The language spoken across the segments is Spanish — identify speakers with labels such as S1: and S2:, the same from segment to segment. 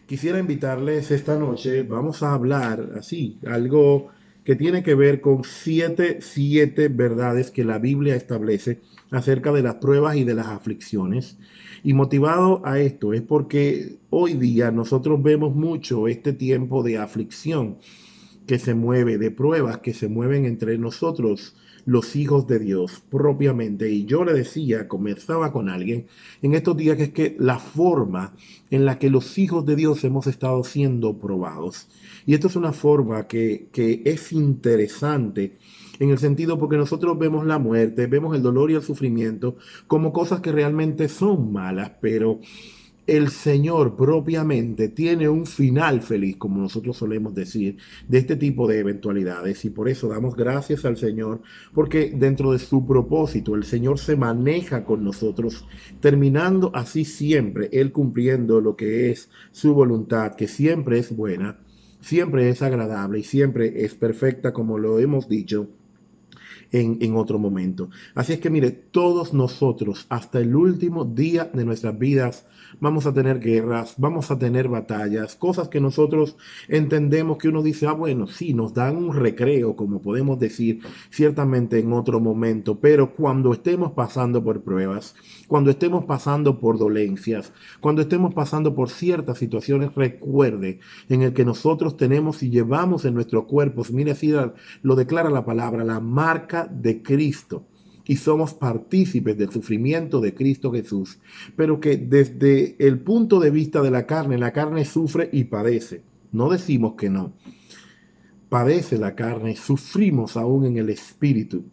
S1: Quisiera invitarles esta noche, vamos a hablar así, algo que tiene que ver con siete verdades que la Biblia establece acerca de las pruebas y de las aflicciones. Y motivado a esto es porque hoy día nosotros vemos mucho este tiempo de aflicción que se mueve, de pruebas que se mueven entre nosotros, los hijos de Dios, propiamente. Y yo le decía, conversaba con alguien en estos días, que es que la forma en la que los hijos de Dios hemos estado siendo probados. Y esto es una forma que es interesante en el sentido porque nosotros vemos la muerte, vemos el dolor y el sufrimiento como cosas que realmente son malas, pero el Señor propiamente tiene un final feliz, como nosotros solemos decir, de este tipo de eventualidades. Y por eso damos gracias al Señor, porque dentro de su propósito el Señor se maneja con nosotros, terminando así siempre, Él cumpliendo lo que es su voluntad, que siempre es buena, siempre es agradable y siempre es perfecta, como lo hemos dicho en otro momento. Así es que mire, todos nosotros, hasta el último día de nuestras vidas, vamos a tener guerras, vamos a tener batallas, cosas que nosotros entendemos que uno dice, ah, bueno, sí, nos dan un recreo, como podemos decir ciertamente en otro momento, pero cuando estemos pasando por pruebas, cuando estemos pasando por dolencias, cuando estemos pasando por ciertas situaciones, recuerde en el que nosotros tenemos y llevamos en nuestros cuerpos, mire, así lo declara la palabra, la marca de Cristo. Y somos partícipes del sufrimiento de Cristo Jesús. Pero que desde el punto de vista de la carne sufre y padece. No decimos que no. Padece la carne, sufrimos aún en el espíritu.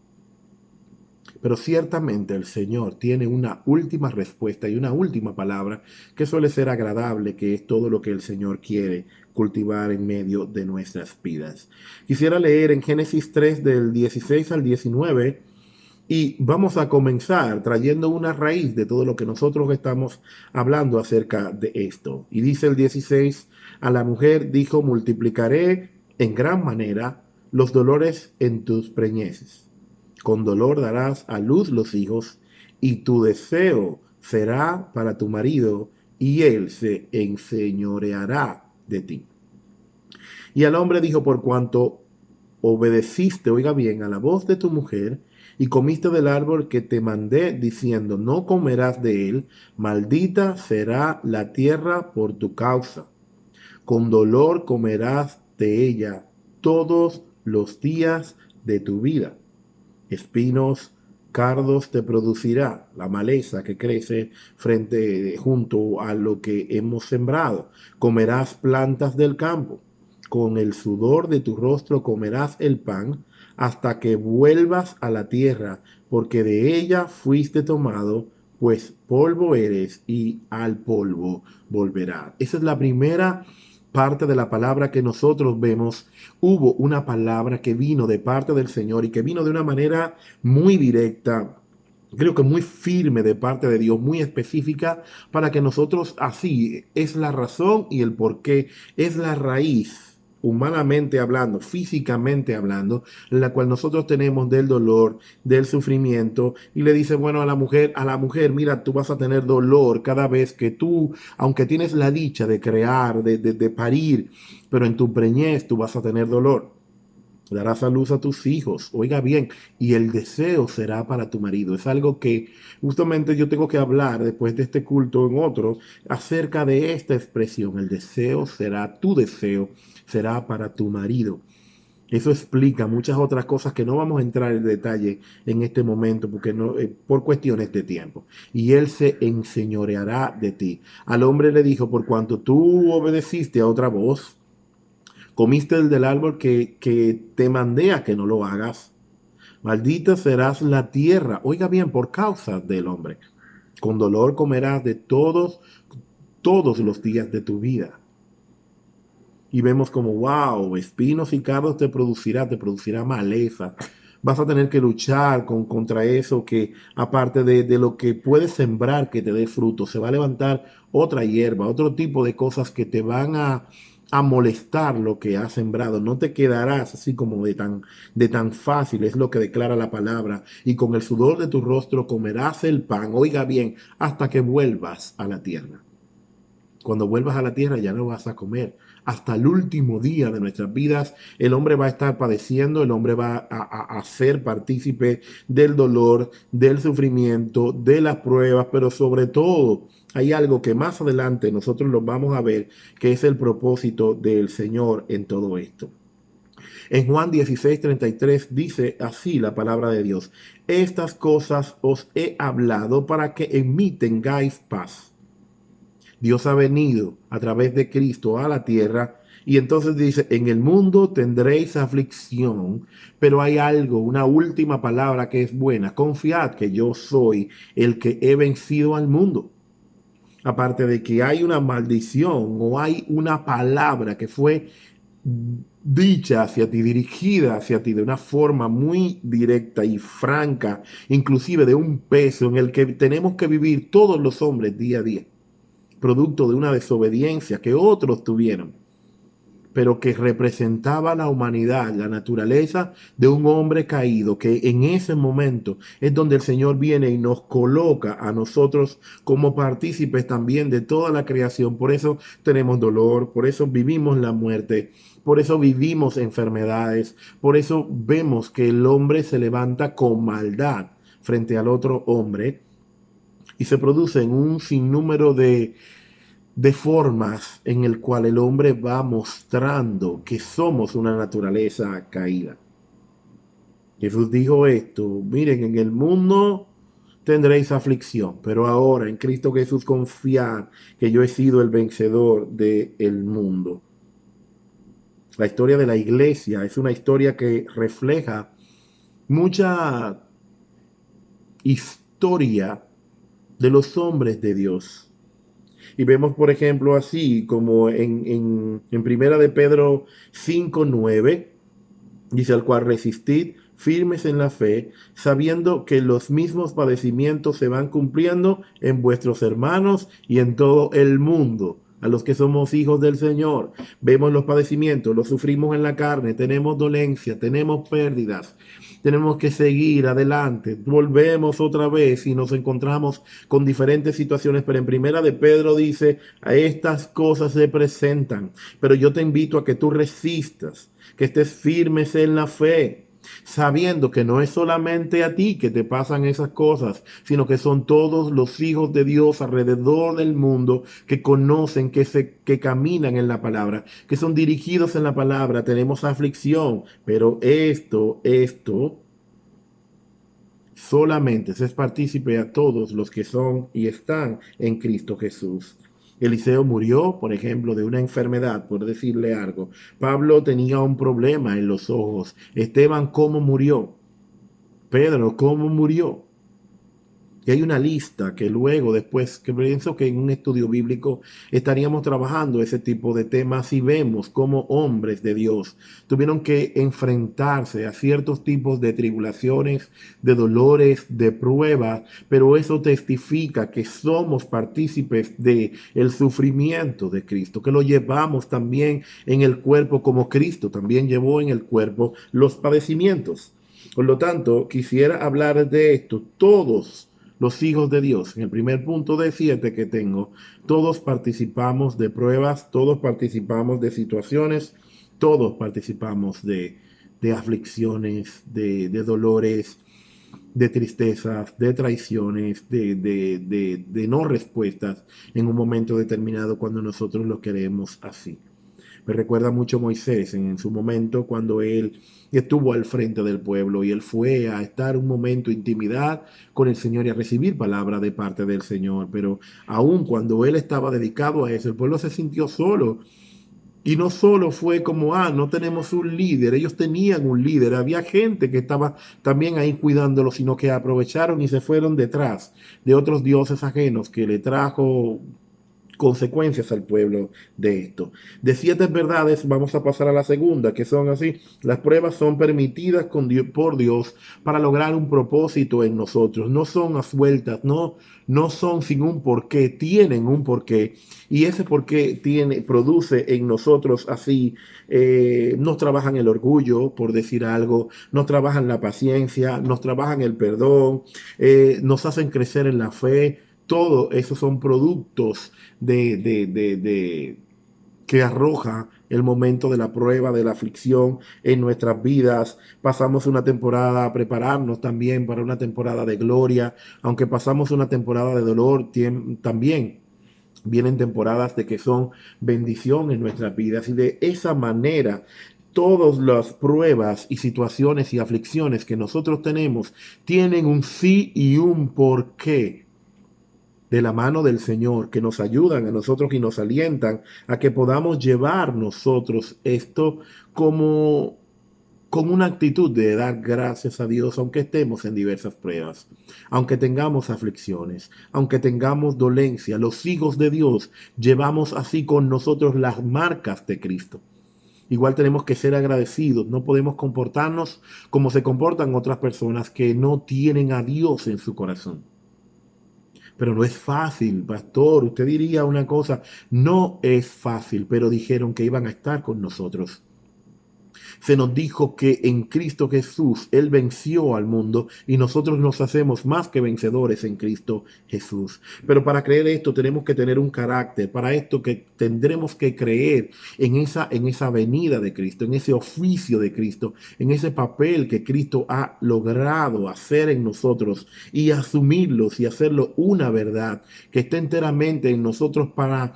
S1: Pero ciertamente el Señor tiene una última respuesta y una última palabra que suele ser agradable, que es todo lo que el Señor quiere cultivar en medio de nuestras vidas. Quisiera leer en Génesis 3 del 16 al 19 y vamos a comenzar trayendo una raíz de todo lo que nosotros estamos hablando acerca de esto. Y dice el 16, a la mujer dijo, multiplicaré en gran manera los dolores en tus preñeces. Con dolor darás a luz los hijos, y tu deseo será para tu marido, y él se enseñoreará de ti. Y al hombre dijo, por cuanto obedeciste, oiga bien, a la voz de tu mujer, y comiste del árbol que te mandé, diciendo, no comerás de él, maldita será la tierra por tu causa. Con dolor comerás de ella todos los días de tu vida. Espinos, cardos te producirá la maleza que crece junto a lo que hemos sembrado. Comerás plantas del campo. Con el sudor de tu rostro comerás el pan hasta que vuelvas a la tierra, porque de ella fuiste tomado, pues polvo eres y al polvo volverás. Esa es la primera parte de la palabra que nosotros vemos. Hubo una palabra que vino de parte del Señor y que vino de una manera muy directa, creo que muy firme de parte de Dios, muy específica, para que nosotros, así es la razón y el por qué, es la raíz, humanamente hablando, físicamente hablando, la cual nosotros tenemos del dolor, del sufrimiento. Y le dice, bueno, a la mujer, mira, tú vas a tener dolor cada vez que tú, aunque tienes la dicha de crear, de parir, pero en tu preñez tú vas a tener dolor. Darás a luz a tus hijos, oiga bien, y el deseo será para tu marido. Es algo que justamente yo tengo que hablar después de este culto en otro acerca de esta expresión. El deseo será tu deseo, será para tu marido. Eso explica muchas otras cosas que no vamos a entrar en detalle en este momento porque no, por cuestiones de tiempo. Y él se enseñoreará de ti. Al hombre le dijo, por cuanto tú obedeciste a otra voz, comiste el del árbol que te mandé a que no lo hagas. Maldita serás la tierra, oiga bien, por causa del hombre. Con dolor comerás de todos los días de tu vida. Y vemos como, wow, espinos y cardos te producirá maleza. Vas a tener que luchar contra eso que, aparte de lo que puedes sembrar que te dé fruto, se va a levantar otra hierba, otro tipo de cosas que te van a molestar lo que has sembrado. No te quedarás así como de tan fácil, es lo que declara la palabra. Y con el sudor de tu rostro comerás el pan, oiga bien, hasta que vuelvas a la tierra. Cuando vuelvas a la tierra ya no vas a comer. Hasta el último día de nuestras vidas, el hombre va a estar padeciendo, el hombre va a ser partícipe del dolor, del sufrimiento, de las pruebas, pero sobre todo hay algo que más adelante nosotros lo vamos a ver, que es el propósito del Señor en todo esto. En Juan 16:33 dice así la palabra de Dios: estas cosas os he hablado para que en mí tengáis paz. Dios ha venido a través de Cristo a la tierra y entonces dice, en el mundo tendréis aflicción, pero hay algo, una última palabra que es buena: confiad que yo soy el que he vencido al mundo. Aparte de que hay una maldición o hay una palabra que fue dicha hacia ti, dirigida hacia ti de una forma muy directa y franca, inclusive de un peso en el que tenemos que vivir todos los hombres día a día, producto de una desobediencia que otros tuvieron, pero que representaba la humanidad, la naturaleza de un hombre caído, que en ese momento es donde el Señor viene y nos coloca a nosotros como partícipes también de toda la creación. Por eso tenemos dolor, por eso vivimos la muerte, por eso vivimos enfermedades, por eso vemos que el hombre se levanta con maldad frente al otro hombre y se producen un sinnúmero de formas en el cual el hombre va mostrando que somos una naturaleza caída. Jesús dijo esto: miren, en el mundo tendréis aflicción, pero ahora en Cristo Jesús confiad que yo he sido el vencedor del mundo. La historia de la iglesia es una historia que refleja mucha historia de los hombres de Dios. Y vemos, por ejemplo, así como en Primera de Pedro 5:9, dice: al cual resistid firmes en la fe, sabiendo que los mismos padecimientos se van cumpliendo en vuestros hermanos y en todo el mundo. A los que somos hijos del Señor, vemos los padecimientos, los sufrimos en la carne, tenemos dolencia, tenemos pérdidas, tenemos que seguir adelante, volvemos otra vez y nos encontramos con diferentes situaciones, pero en Primera de Pedro dice: a estas cosas se presentan, pero yo te invito a que tú resistas, que estés firmes en la fe, sabiendo que no es solamente a ti que te pasan esas cosas, sino que son todos los hijos de Dios alrededor del mundo que conocen, que caminan en la palabra, que son dirigidos en la palabra. Tenemos aflicción, pero esto solamente se es partícipe a todos los que son y están en Cristo Jesús. Eliseo murió, por ejemplo, de una enfermedad, por decirle algo. Pablo tenía un problema en los ojos. Esteban, ¿cómo murió? Pedro, ¿cómo murió? Y hay una lista que luego, después, que pienso que en un estudio bíblico estaríamos trabajando ese tipo de temas y vemos cómo hombres de Dios tuvieron que enfrentarse a ciertos tipos de tribulaciones, de dolores, de pruebas, pero eso testifica que somos partícipes de el sufrimiento de Cristo, que lo llevamos también en el cuerpo como Cristo también llevó en el cuerpo los padecimientos. Por lo tanto, quisiera hablar de esto. Todos los hijos de Dios, en el primer punto de 7 que tengo, todos participamos de pruebas, todos participamos de situaciones, todos participamos de aflicciones, de dolores, de tristezas, de traiciones, de no respuestas en un momento determinado cuando nosotros lo queremos así. Me recuerda mucho Moisés en su momento cuando él estuvo al frente del pueblo y él fue a estar un momento de intimidad con el Señor y a recibir palabra de parte del Señor. Pero aun cuando él estaba dedicado a eso, el pueblo se sintió solo. Y no solo fue como, no tenemos un líder, ellos tenían un líder, había gente que estaba también ahí cuidándolo, sino que aprovecharon y se fueron detrás de otros dioses ajenos que le trajo consecuencias al pueblo de esto. De 7 verdades vamos a pasar a la segunda, que son así: las pruebas son permitidas por Dios para lograr un propósito en nosotros, no son a sueltas, no son sin un porqué, tienen un porqué, y ese porqué produce en nosotros así, nos trabajan el orgullo, por decir algo, nos trabajan la paciencia, nos trabajan el perdón, nos hacen crecer en la fe. todo esos son productos que arroja el momento de la prueba, de la aflicción en nuestras vidas. Pasamos una temporada a prepararnos también para una temporada de gloria, aunque pasamos una temporada de dolor también. Vienen temporadas de que son bendición en nuestras vidas y de esa manera todas las pruebas y situaciones y aflicciones que nosotros tenemos tienen un sí y un porqué de la mano del Señor, que nos ayudan a nosotros y nos alientan a que podamos llevar nosotros esto como con una actitud de dar gracias a Dios, aunque estemos en diversas pruebas, aunque tengamos aflicciones, aunque tengamos dolencia. Los hijos de Dios llevamos así con nosotros las marcas de Cristo. Igual tenemos que ser agradecidos, no podemos comportarnos como se comportan otras personas que no tienen a Dios en su corazón. Pero no es fácil, pastor. Usted diría una cosa, no es fácil, pero dijeron que iban a estar con nosotros. Se nos dijo que en Cristo Jesús Él venció al mundo y nosotros nos hacemos más que vencedores en Cristo Jesús. Pero para creer esto tenemos que tener un carácter. Para esto que tendremos que creer en esa venida de Cristo, en ese oficio de Cristo, en ese papel que Cristo ha logrado hacer en nosotros y asumirlos y hacerlo una verdad que esté enteramente en nosotros para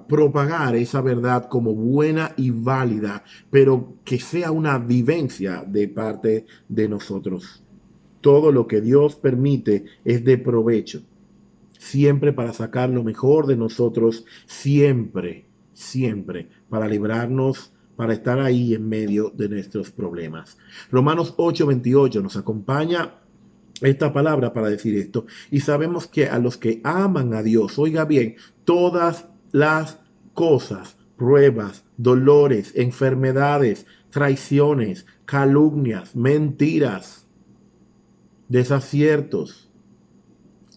S1: propagar esa verdad como buena y válida, pero que sea una vivencia de parte de nosotros. Todo lo que Dios permite es de provecho, siempre para sacar lo mejor de nosotros, siempre, siempre, para librarnos, para estar ahí en medio de nuestros problemas. Romanos 8:28 nos acompaña esta palabra para decir esto. Y sabemos que a los que aman a Dios, oiga bien, todas las cosas, pruebas, dolores, enfermedades, traiciones, calumnias, mentiras, desaciertos,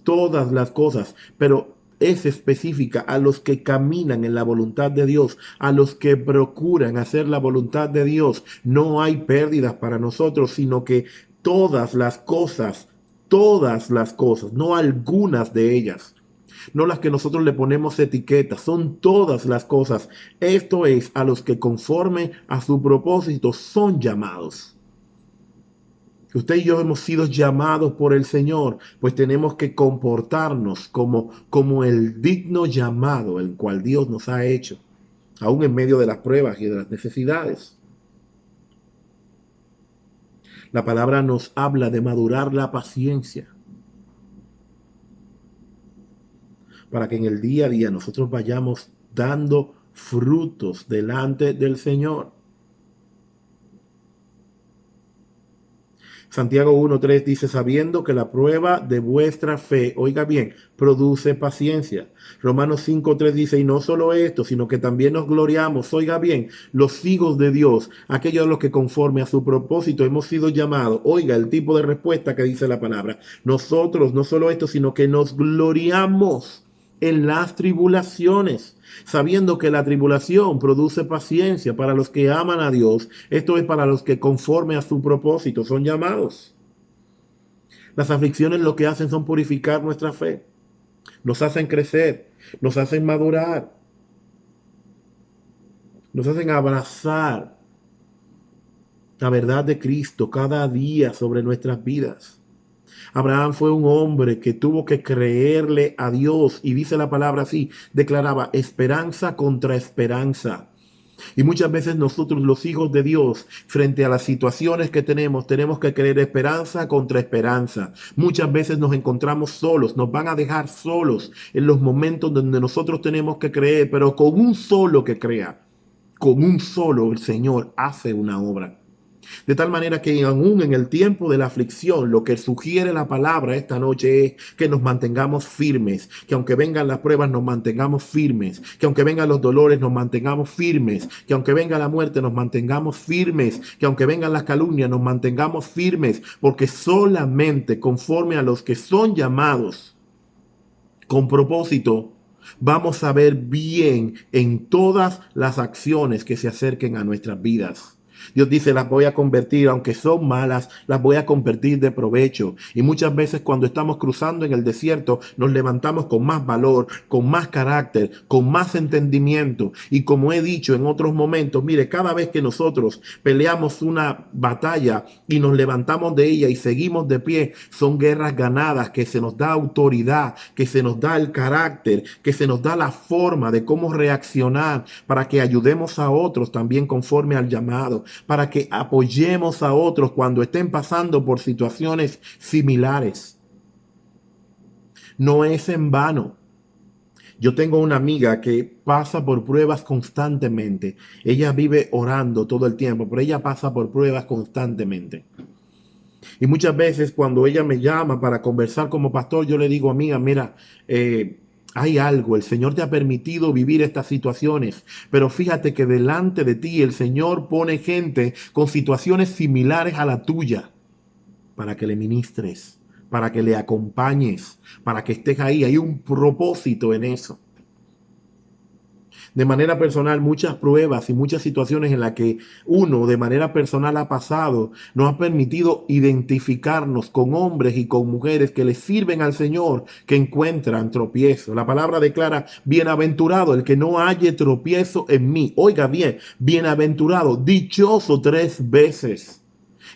S1: todas las cosas, pero es específica a los que caminan en la voluntad de Dios, a los que procuran hacer la voluntad de Dios. No hay pérdidas para nosotros, sino que todas las cosas, no algunas de ellas, no las que nosotros le ponemos etiquetas, son todas las cosas. Esto es a los que conforme a su propósito son llamados. Usted y yo hemos sido llamados por el Señor, pues tenemos que comportarnos como el digno llamado, el cual Dios nos ha hecho, aún en medio de las pruebas y de las necesidades. La palabra nos habla de madurar la paciencia, para que en el día a día nosotros vayamos dando frutos delante del Señor. Santiago 1:3 dice, sabiendo que la prueba de vuestra fe, oiga bien, produce paciencia. Romanos 5:3 dice, y no solo esto, sino que también nos gloriamos, oiga bien, los hijos de Dios, aquellos a los que conforme a su propósito hemos sido llamados. Oiga el tipo de respuesta que dice la palabra. Nosotros, no solo esto, sino que nos gloriamos en las tribulaciones, sabiendo que la tribulación produce paciencia para los que aman a Dios. Esto es para los que conforme a su propósito son llamados. Las aflicciones lo que hacen son purificar nuestra fe, nos hacen crecer, nos hacen madurar, nos hacen abrazar la verdad de Cristo cada día sobre nuestras vidas. Abraham fue un hombre que tuvo que creerle a Dios y dice la palabra así, declaraba esperanza contra esperanza. Y muchas veces nosotros los hijos de Dios, frente a las situaciones que tenemos que creer esperanza contra esperanza. Muchas veces nos encontramos solos, nos van a dejar solos en los momentos donde nosotros tenemos que creer, pero con un solo que crea, con un solo el Señor hace una obra. De tal manera que aún en el tiempo de la aflicción, lo que sugiere la palabra esta noche es que nos mantengamos firmes, que aunque vengan las pruebas nos mantengamos firmes, que aunque vengan los dolores nos mantengamos firmes, que aunque venga la muerte nos mantengamos firmes, que aunque vengan las calumnias nos mantengamos firmes, porque solamente conforme a los que son llamados con propósito, vamos a ver bien en todas las acciones que se acerquen a nuestras vidas. Dios dice, las voy a convertir, aunque son malas, las voy a convertir de provecho. Y muchas veces cuando estamos cruzando en el desierto, nos levantamos con más valor, con más carácter, con más entendimiento. Y como he dicho en otros momentos, mire, cada vez que nosotros peleamos una batalla y nos levantamos de ella y seguimos de pie, son guerras ganadas, que se nos da autoridad, que se nos da el carácter, que se nos da la forma de cómo reaccionar para que ayudemos a otros también conforme al llamado, para que apoyemos a otros cuando estén pasando por situaciones similares. No es en vano. Yo tengo una amiga que pasa por pruebas constantemente. Ella vive orando todo el tiempo, pero ella pasa por pruebas constantemente. Y muchas veces cuando ella me llama para conversar como pastor, yo le digo, amiga, mira, hay algo, el Señor te ha permitido vivir estas situaciones, pero fíjate que delante de ti el Señor pone gente con situaciones similares a la tuya para que le ministres, para que le acompañes, para que estés ahí. Hay un propósito en eso. De manera personal, muchas pruebas y muchas situaciones en las que uno de manera personal ha pasado, nos ha permitido identificarnos con hombres y con mujeres que le sirven al Señor, que encuentran tropiezo. La palabra declara, bienaventurado el que no halle tropiezo en mí. Oiga bien, bienaventurado, dichoso 3 veces.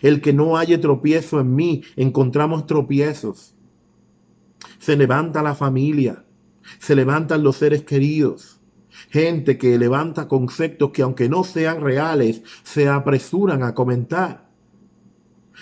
S1: El que no halle tropiezo en mí, encontramos tropiezos. Se levanta la familia, se levantan los seres queridos. Gente que levanta conceptos que aunque no sean reales, se apresuran a comentar.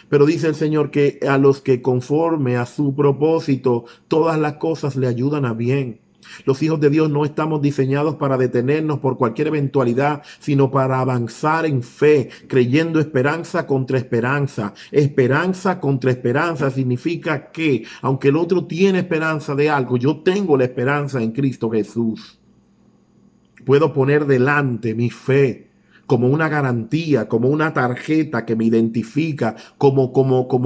S1: Pero dice el Señor que a los que conforme a su propósito, todas las cosas le ayudan a bien. Los hijos de Dios no estamos diseñados para detenernos por cualquier eventualidad, sino para avanzar en fe, creyendo esperanza contra esperanza. Esperanza contra esperanza significa que, aunque el otro tiene esperanza de algo, yo tengo la esperanza en Cristo Jesús. Puedo poner delante mi fe como una garantía, como una tarjeta que me identifica, como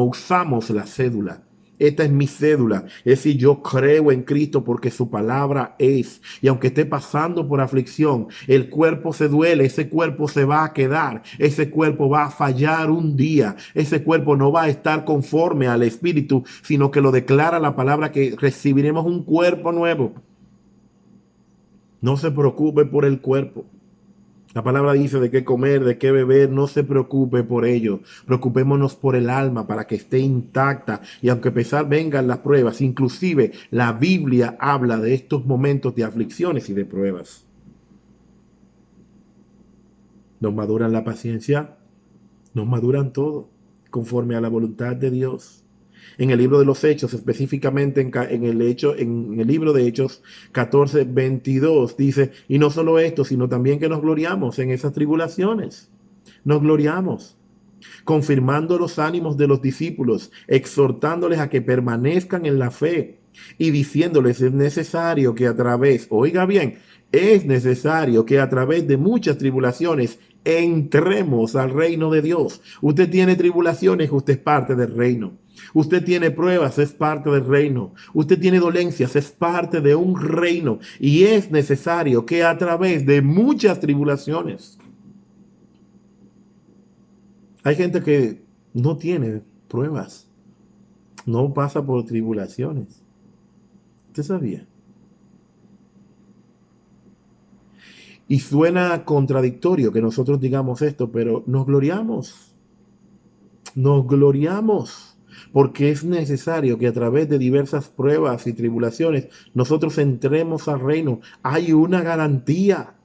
S1: usamos la cédula. Esta es mi cédula, es decir, yo creo en Cristo porque su palabra es. Y aunque esté pasando por aflicción, el cuerpo se duele, ese cuerpo se va a quedar, ese cuerpo va a fallar un día, ese cuerpo no va a estar conforme al Espíritu, sino que lo declara la palabra que recibiremos un cuerpo nuevo. No se preocupe por el cuerpo. La palabra dice de qué comer, de qué beber, no se preocupe por ello. Preocupémonos por el alma para que esté intacta. Y aunque a pesar vengan las pruebas, inclusive la Biblia habla de estos momentos de aflicciones y de pruebas. Nos maduran la paciencia, nos maduran todo, conforme a la voluntad de Dios. En el libro de los Hechos, específicamente en el libro de Hechos 14:22, dice, y no solo esto, sino también que nos gloriamos en esas tribulaciones. Nos gloriamos, confirmando los ánimos de los discípulos, exhortándoles a que permanezcan en la fe y diciéndoles es necesario que a través, oiga bien, es necesario que a través de muchas tribulaciones entremos al reino de Dios. Usted tiene tribulaciones, usted es parte del reino. Usted tiene pruebas, es parte del reino. Usted tiene dolencias, es parte de un reino. Y es necesario que a través de muchas tribulaciones. Hay gente que no tiene pruebas, no pasa por tribulaciones. ¿Usted sabía? Y suena contradictorio que nosotros digamos esto, pero nos gloriamos. Nos gloriamos. Porque es necesario que a través de diversas pruebas y tribulaciones nosotros entremos al reino. Hay una garantía.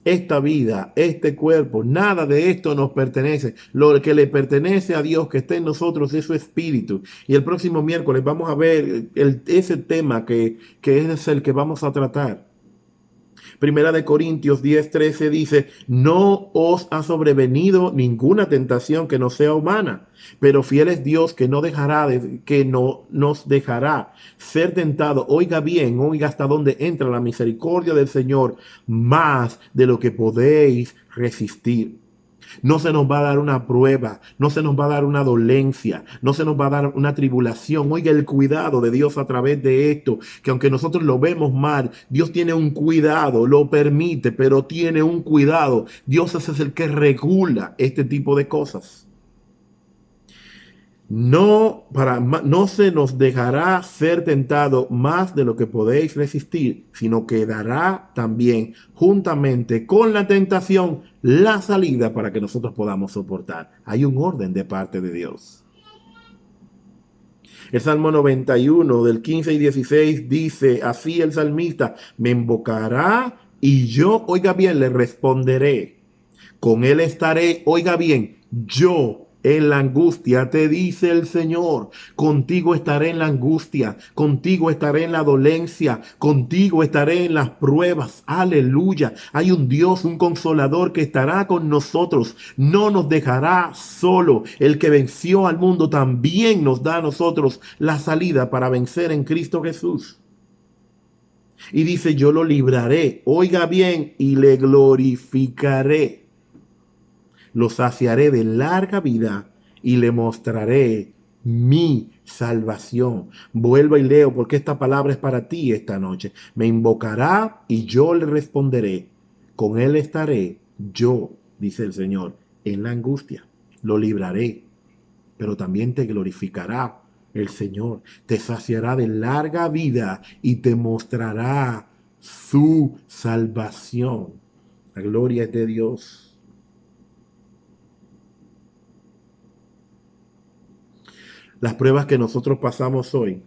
S1: Esta vida, este cuerpo, nada de esto nos pertenece. Lo que le pertenece a Dios que está en nosotros es su espíritu. Y el próximo miércoles vamos a ver ese tema que es el que vamos a tratar. Primera de Corintios 10:13 dice, no os ha sobrevenido ninguna tentación que no sea humana, pero fiel es Dios que no nos dejará ser tentado. Oiga bien, oiga hasta dónde entra la misericordia del Señor, más de lo que podéis resistir. No se nos va a dar una prueba, no se nos va a dar una dolencia, no se nos va a dar una tribulación. Oiga, el cuidado de Dios a través de esto, que aunque nosotros lo vemos mal, Dios tiene un cuidado, lo permite, pero tiene un cuidado. Dios es el que regula este tipo de cosas. No se nos dejará ser tentado más de lo que podéis resistir, sino que dará también juntamente con la tentación la salida para que nosotros podamos soportar. Hay un orden de parte de Dios. El Salmo 91 del 15 y 16 dice así el salmista: me invocará y yo, oiga bien, le responderé. Con él estaré, oiga bien, yo en la angustia, te dice el Señor. Contigo estaré en la angustia, contigo estaré en la dolencia, contigo estaré en las pruebas. Aleluya. Hay un Dios, un consolador que estará con nosotros. No nos dejará solo. El que venció al mundo también nos da a nosotros la salida para vencer en Cristo Jesús. Y dice, yo lo libraré, oiga bien, y le glorificaré. Lo saciaré de larga vida y le mostraré mi salvación. Vuelvo y leo porque esta palabra es para ti esta noche. Me invocará y yo le responderé. Con él estaré yo, dice el Señor, en la angustia. Lo libraré, pero también te glorificará el Señor. Te saciará de larga vida y te mostrará su salvación. La gloria es de Dios. Las pruebas que nosotros pasamos hoy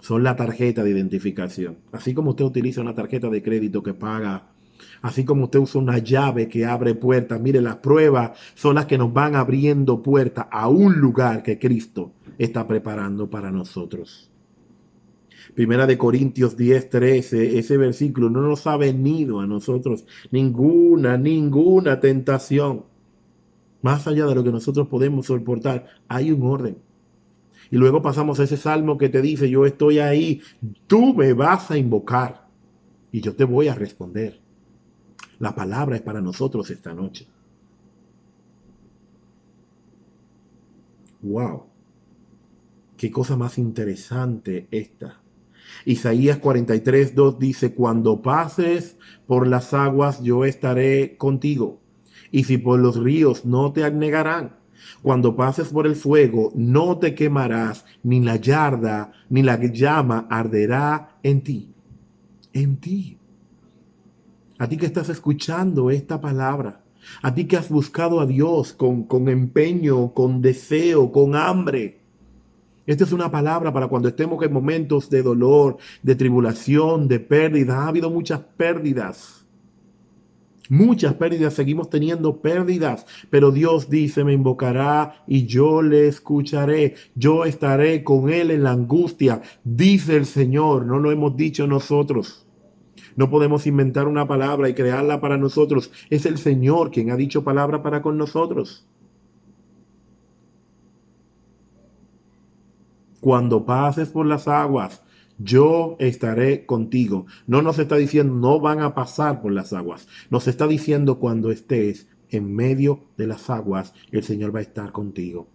S1: son la tarjeta de identificación. Así como usted utiliza una tarjeta de crédito que paga, así como usted usa una llave que abre puertas, mire, las pruebas son las que nos van abriendo puertas a un lugar que Cristo está preparando para nosotros. Primera de Corintios 10:13, ese versículo: no nos ha venido a nosotros ninguna tentación. Más allá de lo que nosotros podemos soportar, hay un orden. Y luego pasamos a ese salmo que te dice, yo estoy ahí, tú me vas a invocar y yo te voy a responder. La palabra es para nosotros esta noche. ¡Wow! ¡Qué cosa más interesante esta! Isaías 43:2 dice, cuando pases por las aguas yo estaré contigo, y si por los ríos no te anegarán. Cuando pases por el fuego no te quemarás, ni la yarda ni la llama arderá en ti. En ti. A ti que estás escuchando esta palabra, a ti que has buscado a Dios con empeño, con deseo, con hambre. Esta es una palabra para cuando estemos en momentos de dolor, de tribulación, de pérdida. Ha habido muchas pérdidas. Muchas pérdidas, seguimos teniendo pérdidas, pero Dios dice, me invocará y yo le escucharé. Yo estaré con él en la angustia, dice el Señor, no lo hemos dicho nosotros. No podemos inventar una palabra y crearla para nosotros. Es el Señor quien ha dicho palabra para con nosotros. Cuando pases por las aguas, yo estaré contigo. No nos está diciendo no van a pasar por las aguas. Nos está diciendo cuando estés en medio de las aguas, el Señor va a estar contigo.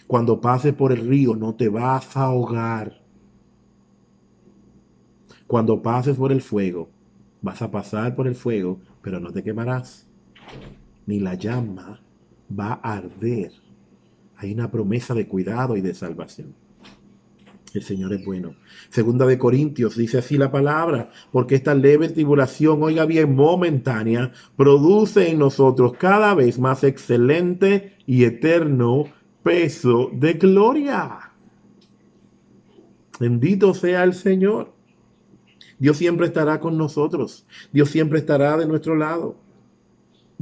S1: Cuando pases por el río, no te vas a ahogar. Cuando pases por el fuego, vas a pasar por el fuego, pero no te quemarás. Ni la llama va a arder. Hay una promesa de cuidado y de salvación. El Señor es bueno. Segunda de Corintios dice así la palabra, porque esta leve tribulación, oiga bien, momentánea, produce en nosotros cada vez más excelente y eterno peso de gloria. Bendito sea el Señor. Dios siempre estará con nosotros. Dios siempre estará de nuestro lado.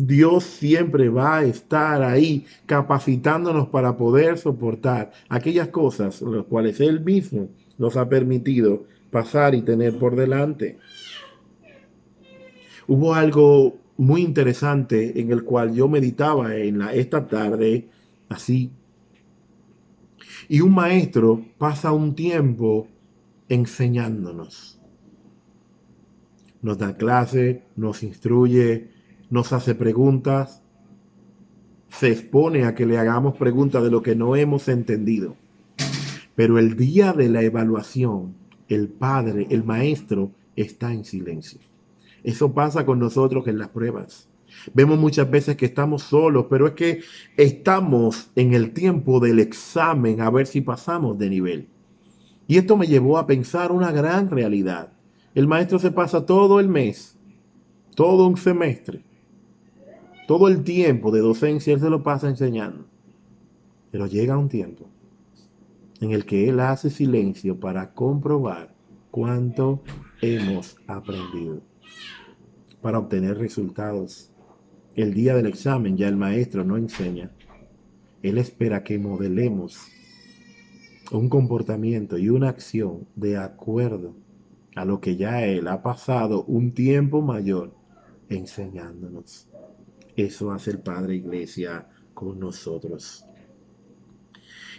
S1: Dios siempre va a estar ahí capacitándonos para poder soportar aquellas cosas las cuales Él mismo nos ha permitido pasar y tener por delante. Hubo algo muy interesante en el cual yo meditaba esta tarde, así. Y un maestro pasa un tiempo enseñándonos. Nos da clase, nos instruye, nos hace preguntas se expone a que le hagamos preguntas de lo que no hemos entendido. Pero el día de la evaluación, el padre, el maestro, está en silencio. Eso pasa con nosotros en las pruebas. Vemos muchas veces que estamos solos, pero es que estamos en el tiempo del examen a ver si pasamos de nivel. Y esto me llevó a pensar una gran realidad. El maestro se pasa todo el mes, todo un semestre, todo el tiempo de docencia, él se lo pasa enseñando. Pero llega un tiempo en el que él hace silencio para comprobar cuánto hemos aprendido, para obtener resultados. El día del examen ya el maestro no enseña. Él espera que modelemos un comportamiento y una acción de acuerdo a lo que ya él ha pasado un tiempo mayor enseñándonos. Eso hace el Padre Iglesia con nosotros.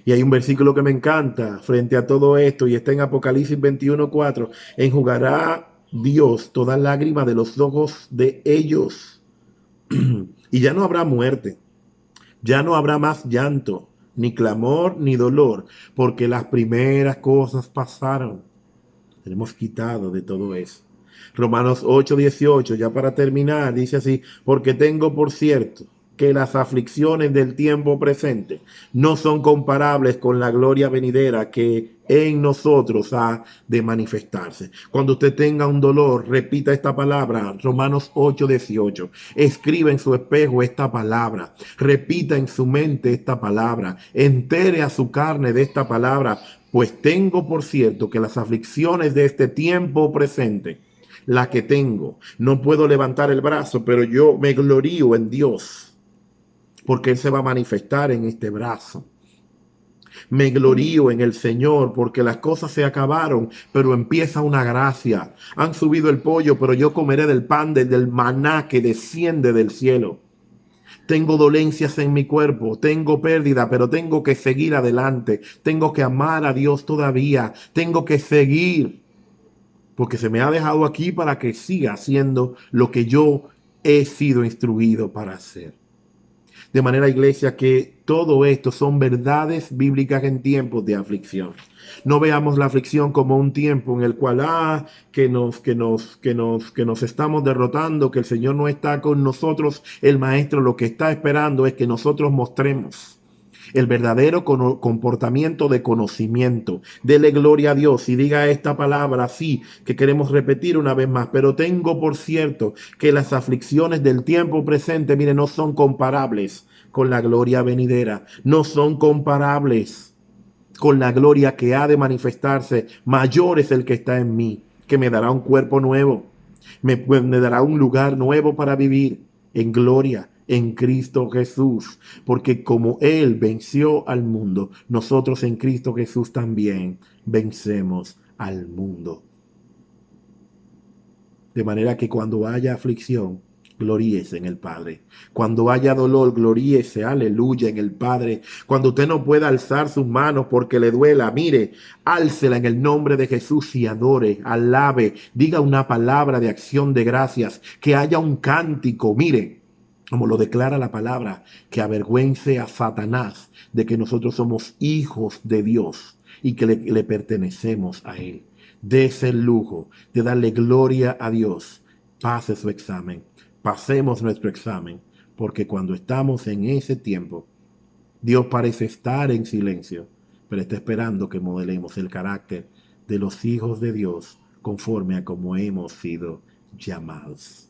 S1: Y hay un versículo que me encanta frente a todo esto y está en Apocalipsis 21:4. Enjugará Dios toda lágrima de los ojos de ellos. Y ya no habrá muerte, ya no habrá más llanto, ni clamor, ni dolor, porque las primeras cosas pasaron. Tenemos quitado de todo eso. Romanos 8:18, ya para terminar, dice así, porque tengo por cierto que las aflicciones del tiempo presente no son comparables con la gloria venidera que en nosotros ha de manifestarse. Cuando usted tenga un dolor, repita esta palabra, Romanos 8:18. Escriba en su espejo esta palabra, repita en su mente esta palabra, entere a su carne de esta palabra, pues tengo por cierto que las aflicciones de este tiempo presente, la que tengo, no puedo levantar el brazo, pero yo me glorío en Dios, porque Él se va a manifestar en este brazo. Me glorío en el Señor porque las cosas se acabaron, pero empieza una gracia. Han subido el pollo, pero yo comeré del pan del maná que desciende del cielo. Tengo dolencias en mi cuerpo, tengo pérdida, pero tengo que seguir adelante. Tengo que amar a Dios todavía. Tengo que seguir, porque se me ha dejado aquí para que siga haciendo lo que yo he sido instruido para hacer. De manera, iglesia, que todo esto son verdades bíblicas en tiempos de aflicción. No veamos la aflicción como un tiempo en el cual, que nos estamos derrotando, que el Señor no está con nosotros. El Maestro lo que está esperando es que nosotros mostremos el verdadero comportamiento de conocimiento. Dele gloria a Dios y diga esta palabra así, que queremos repetir una vez más. Pero tengo por cierto que las aflicciones del tiempo presente, mire, no son comparables con la gloria venidera. No son comparables con la gloria que ha de manifestarse. Mayor es el que está en mí, que me dará un cuerpo nuevo, me dará un lugar nuevo para vivir en gloria en Cristo Jesús, porque como Él venció al mundo, nosotros en Cristo Jesús también vencemos al mundo. De manera que cuando haya aflicción, gloríese en el Padre. Cuando haya dolor, gloríese, aleluya, en el Padre. Cuando usted no pueda alzar sus manos porque le duela, mire, álcela en el nombre de Jesús y adore, alabe, diga una palabra de acción de gracias, que haya un cántico, mire, como lo declara la palabra, que avergüence a Satanás de que nosotros somos hijos de Dios y que le pertenecemos a Él. Dese el lujo de darle gloria a Dios. Pase su examen. Pasemos nuestro examen, porque cuando estamos en ese tiempo, Dios parece estar en silencio, pero está esperando que modelemos el carácter de los hijos de Dios conforme a como hemos sido llamados.